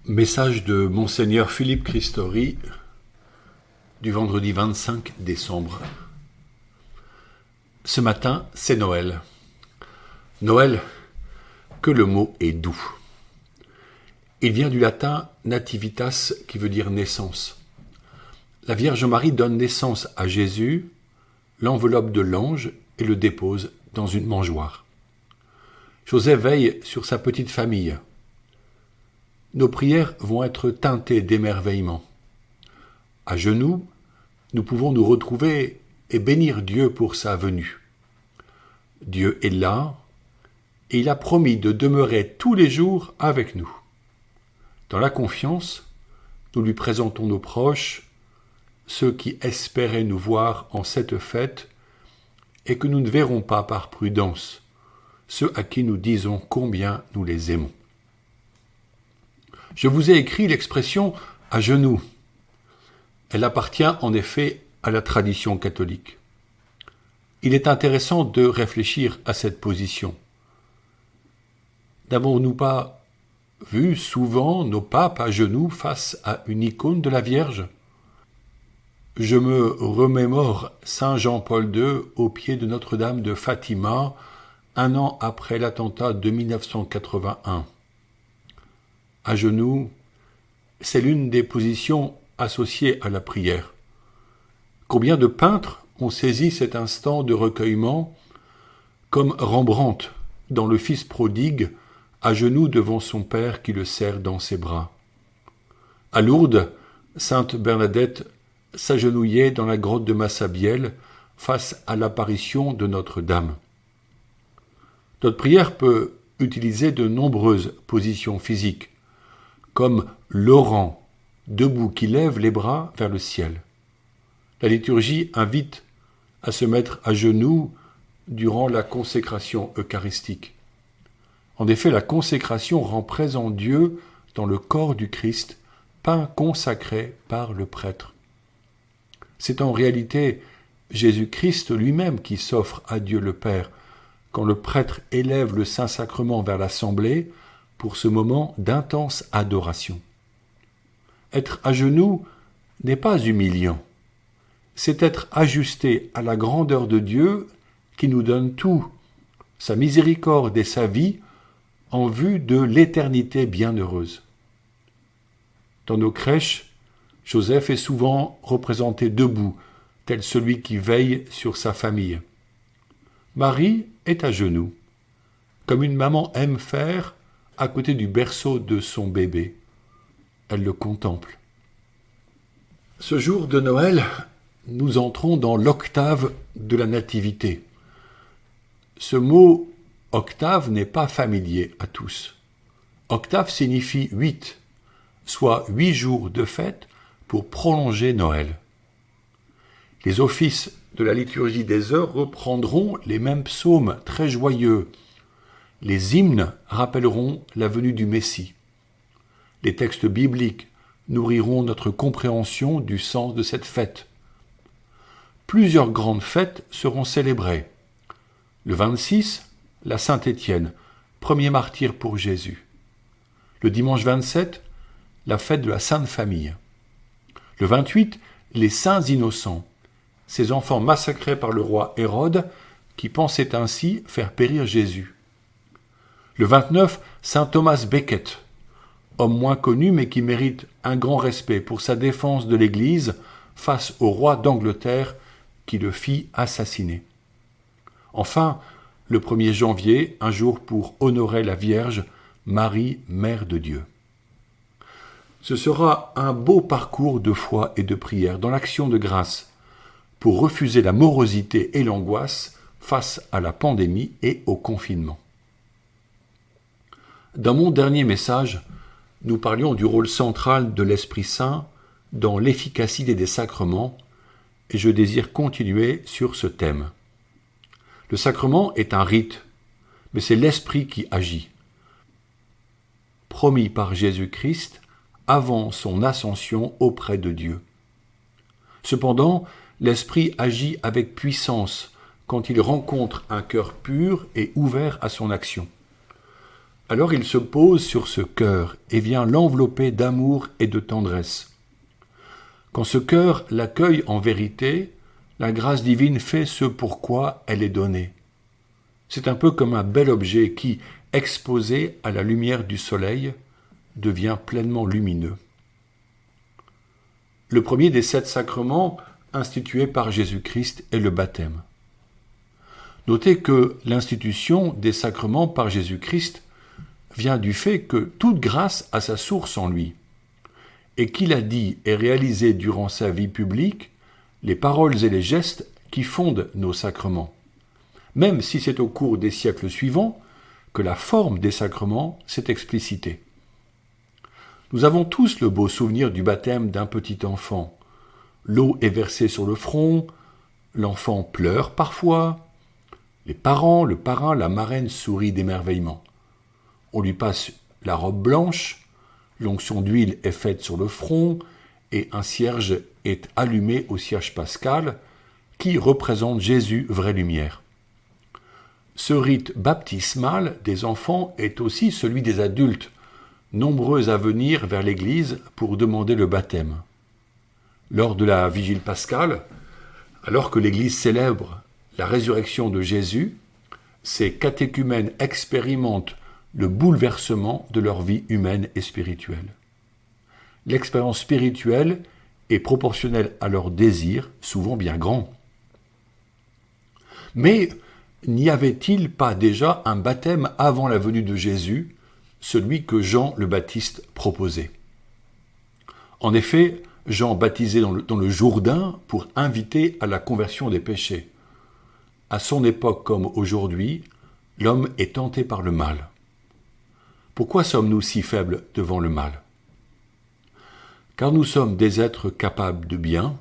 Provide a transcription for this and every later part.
Message de Monseigneur Philippe Christori du vendredi 25 décembre. Ce matin, c'est Noël. Noël, que le mot est doux. Il vient du latin nativitas qui veut dire naissance. La Vierge Marie donne naissance à Jésus, l'enveloppe de l'ange et le dépose dans une mangeoire. Joseph veille sur sa petite famille. Nos prières vont être teintées d'émerveillement. À genoux, nous pouvons nous retrouver et bénir Dieu pour sa venue. Dieu est là et il a promis de demeurer tous les jours avec nous. Dans la confiance, nous lui présentons nos proches, ceux qui espéraient nous voir en cette fête et que nous ne verrons pas par prudence, ceux à qui nous disons combien nous les aimons. Je vous ai écrit l'expression « à genoux ». Elle appartient en effet à la tradition catholique. Il est intéressant de réfléchir à cette position. N'avons-nous pas vu souvent nos papes à genoux face à une icône de la Vierge ? Je me remémore Saint Jean-Paul II au pied de Notre-Dame de Fatima, un an après l'attentat de 1981. À genoux, c'est l'une des positions associées à la prière. Combien de peintres ont saisi cet instant de recueillement, comme Rembrandt dans Le Fils prodigue, à genoux devant son père qui le serre dans ses bras. À Lourdes, sainte Bernadette s'agenouillait dans la grotte de Massabielle face à l'apparition de Notre-Dame. Notre prière peut utiliser de nombreuses positions physiques, comme Laurent, debout qui lève les bras vers le ciel. La liturgie invite à se mettre à genoux durant la consécration eucharistique. En effet, la consécration rend présent Dieu dans le corps du Christ, pain consacré par le prêtre. C'est en réalité Jésus-Christ lui-même qui s'offre à Dieu le Père, quand le prêtre élève le Saint-Sacrement vers l'assemblée, pour ce moment d'intense adoration. Être à genoux n'est pas humiliant, c'est être ajusté à la grandeur de Dieu qui nous donne tout, sa miséricorde et sa vie en vue de l'éternité bienheureuse. Dans nos crèches, Joseph est souvent représenté debout, tel celui qui veille sur sa famille. Marie est à genoux, comme une maman aime faire à côté du berceau de son bébé. Elle le contemple. Ce jour de Noël, nous entrons dans l'octave de la Nativité. Ce mot « octave » n'est pas familier à tous. Octave signifie 8, soit 8 jours de fête pour prolonger Noël. Les offices de la liturgie des heures reprendront les mêmes psaumes très joyeux. Les hymnes rappelleront la venue du Messie. Les textes bibliques nourriront notre compréhension du sens de cette fête. Plusieurs grandes fêtes seront célébrées. Le 26, la Saint-Étienne, premier martyr pour Jésus. Le dimanche 27, la fête de la Sainte Famille. Le 28, les Saints Innocents, ces enfants massacrés par le roi Hérode qui pensait ainsi faire périr Jésus. Le 29, saint Thomas Becket, homme moins connu mais qui mérite un grand respect pour sa défense de l'Église face au roi d'Angleterre qui le fit assassiner. Enfin, le 1er janvier, un jour pour honorer la Vierge, Marie, Mère de Dieu. Ce sera un beau parcours de foi et de prière dans l'action de grâce pour refuser la morosité et l'angoisse face à la pandémie et au confinement. Dans mon dernier message, nous parlions du rôle central de l'Esprit Saint dans l'efficacité des sacrements et je désire continuer sur ce thème. Le sacrement est un rite, mais c'est l'Esprit qui agit. Promis par Jésus-Christ avant son ascension auprès de Dieu. Cependant, l'Esprit agit avec puissance quand il rencontre un cœur pur et ouvert à son action. Alors il se pose sur ce cœur et vient l'envelopper d'amour et de tendresse. Quand ce cœur l'accueille en vérité, la grâce divine fait ce pourquoi elle est donnée. C'est un peu comme un bel objet qui, exposé à la lumière du soleil, devient pleinement lumineux. Le premier des 7 sacrements institués par Jésus-Christ est le baptême. Notez que l'institution des sacrements par Jésus-Christ vient du fait que toute grâce a sa source en lui, et qu'il a dit et réalisé durant sa vie publique les paroles et les gestes qui fondent nos sacrements, même si c'est au cours des siècles suivants que la forme des sacrements s'est explicitée. Nous avons tous le beau souvenir du baptême d'un petit enfant. L'eau est versée sur le front, l'enfant pleure parfois, les parents, le parrain, la marraine sourient d'émerveillement. On lui passe la robe blanche, l'onction d'huile est faite sur le front et un cierge est allumé au cierge pascal qui représente Jésus, vraie lumière. Ce rite baptismal des enfants est aussi celui des adultes, nombreux à venir vers l'Église pour demander le baptême. Lors de la vigile pascale, alors que l'Église célèbre la résurrection de Jésus, ces catéchumènes expérimentent le bouleversement de leur vie humaine et spirituelle. L'expérience spirituelle est proportionnelle à leur désir, souvent bien grand. Mais n'y avait-il pas déjà un baptême avant la venue de Jésus, celui que Jean le Baptiste proposait? En effet, Jean baptisait dans le Jourdain pour inviter à la conversion des péchés. À son époque comme aujourd'hui, l'homme est tenté par le mal. Pourquoi sommes-nous si faibles devant le mal? Car nous sommes des êtres capables de bien,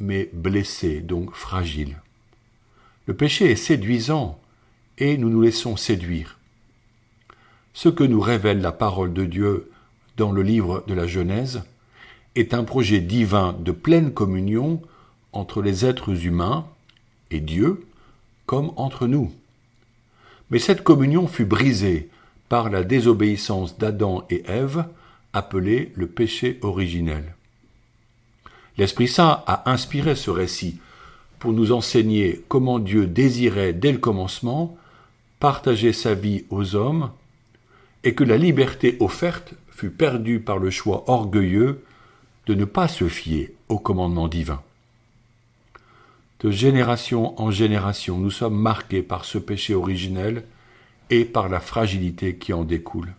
mais blessés, donc fragiles. Le péché est séduisant et nous nous laissons séduire. Ce que nous révèle la parole de Dieu dans le livre de la Genèse est un projet divin de pleine communion entre les êtres humains et Dieu, comme entre nous. Mais cette communion fut brisée par la désobéissance d'Adam et Ève, appelée le péché originel. L'Esprit Saint a inspiré ce récit pour nous enseigner comment Dieu désirait dès le commencement partager sa vie aux hommes et que la liberté offerte fut perdue par le choix orgueilleux de ne pas se fier au commandement divin. De génération en génération, nous sommes marqués par ce péché originel et par la fragilité qui en découle.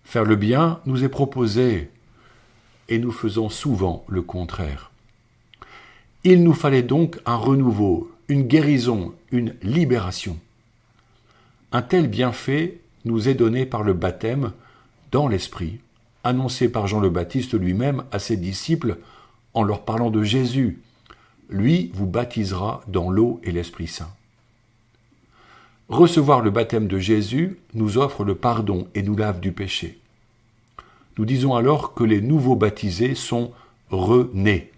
Faire le bien nous est proposé et nous faisons souvent le contraire. Il nous fallait donc un renouveau, une guérison, une libération. Un tel bienfait nous est donné par le baptême dans l'Esprit, annoncé par Jean le Baptiste lui-même à ses disciples en leur parlant de Jésus. Lui vous baptisera dans l'eau et l'Esprit Saint. Recevoir le baptême de Jésus nous offre le pardon et nous lave du péché. Nous disons alors que les nouveaux baptisés sont renés.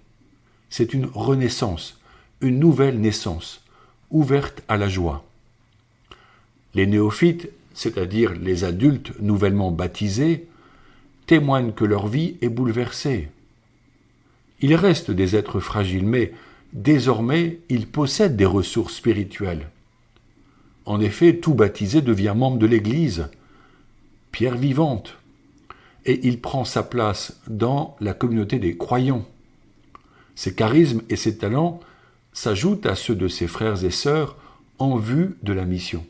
C'est une renaissance, une nouvelle naissance, ouverte à la joie. Les néophytes, c'est-à-dire les adultes nouvellement baptisés, témoignent que leur vie est bouleversée. Ils restent des êtres fragiles, mais désormais, ils possèdent des ressources spirituelles. En effet, tout baptisé devient membre de l'Église, pierre vivante, et il prend sa place dans la communauté des croyants. Ses charismes et ses talents s'ajoutent à ceux de ses frères et sœurs en vue de la mission.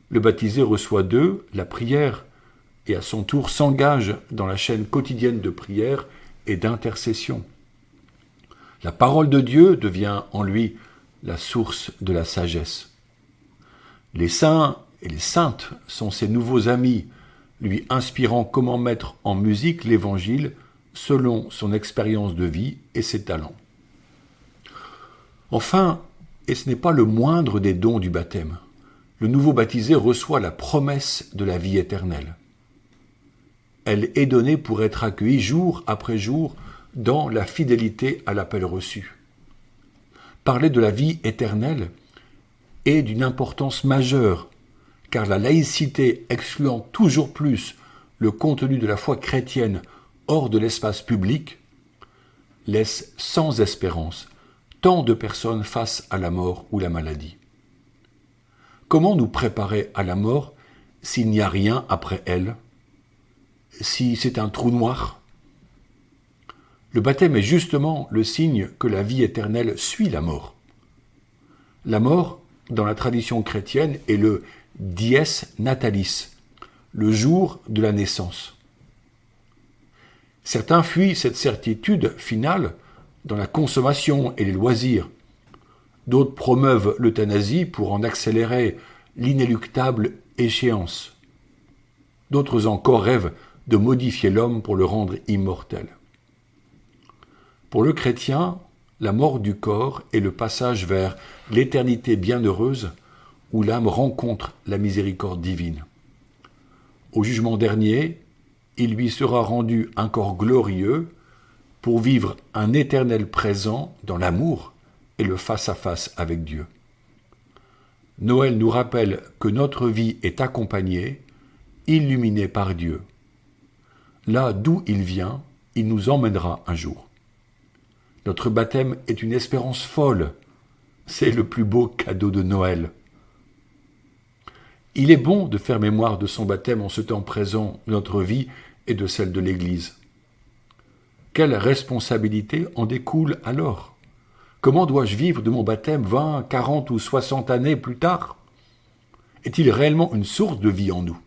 Le baptisé reçoit d'eux la prière et à son tour s'engage dans la chaîne quotidienne de prière et d'intercession. La parole de Dieu devient en lui la source de la sagesse. Les saints et les saintes sont ses nouveaux amis, lui inspirant comment mettre en musique l'Évangile selon son expérience de vie et ses talents. Enfin, et ce n'est pas le moindre des dons du baptême, le nouveau baptisé reçoit la promesse de la vie éternelle. Elle est donnée pour être accueillie jour après jour dans la fidélité à l'appel reçu. Parler de la vie éternelle est d'une importance majeure, car la laïcité excluant toujours plus le contenu de la foi chrétienne hors de l'espace public, laisse sans espérance tant de personnes face à la mort ou la maladie. Comment nous préparer à la mort s'il n'y a rien après elle? Si c'est un trou noir? Le baptême est justement le signe que la vie éternelle suit la mort. La mort, dans la tradition chrétienne, est le dies natalis, le jour de la naissance. Certains fuient cette certitude finale dans la consommation et les loisirs. D'autres promeuvent l'euthanasie pour en accélérer l'inéluctable échéance. D'autres encore rêvent de modifier l'homme pour le rendre immortel. Pour le chrétien, la mort du corps est le passage vers l'éternité bienheureuse où l'âme rencontre la miséricorde divine. Au jugement dernier, il lui sera rendu un corps glorieux pour vivre un éternel présent dans l'amour et le face-à-face avec Dieu. Noël nous rappelle que notre vie est accompagnée, illuminée par Dieu. Là d'où il vient, il nous emmènera un jour. Notre baptême est une espérance folle. C'est le plus beau cadeau de Noël. Il est bon de faire mémoire de son baptême en ce temps présent de notre vie et de celle de l'Église. Quelle responsabilité en découle alors? Comment dois-je vivre de mon baptême 20, 40 ou 60 années plus tard? Est-il réellement une source de vie en nous?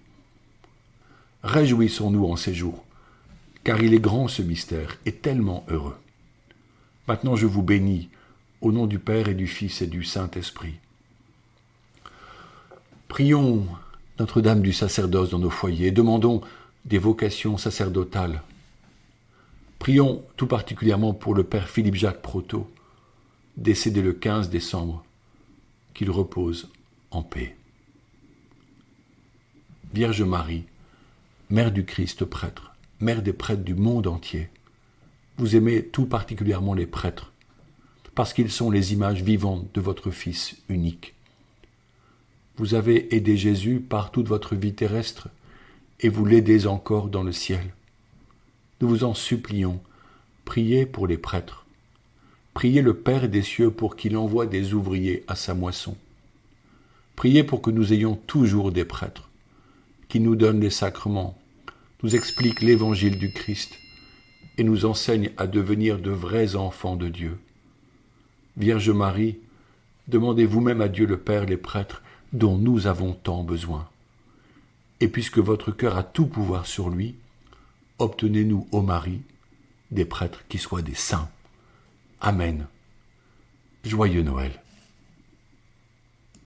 Réjouissons-nous en ces jours, car il est grand ce mystère et tellement heureux. Maintenant je vous bénis, au nom du Père et du Fils et du Saint-Esprit. Prions Notre-Dame du sacerdoce dans nos foyers et demandons des vocations sacerdotales. Prions tout particulièrement pour le Père Philippe-Jacques Proto, décédé le 15 décembre, qu'il repose en paix. Vierge Marie, Mère du Christ prêtre, Mère des prêtres du monde entier, vous aimez tout particulièrement les prêtres, parce qu'ils sont les images vivantes de votre Fils unique. Vous avez aidé Jésus par toute votre vie terrestre, et vous l'aidez encore dans le ciel. Nous vous en supplions, priez pour les prêtres. Priez le Père des cieux pour qu'il envoie des ouvriers à sa moisson. Priez pour que nous ayons toujours des prêtres, qui nous donnent les sacrements, nous expliquent l'évangile du Christ, et nous enseignent à devenir de vrais enfants de Dieu. Vierge Marie, demandez vous-même à Dieu le Père les prêtres dont nous avons tant besoin. Et puisque votre cœur a tout pouvoir sur lui, obtenez-nous, ô Marie, des prêtres qui soient des saints. Amen. Joyeux Noël.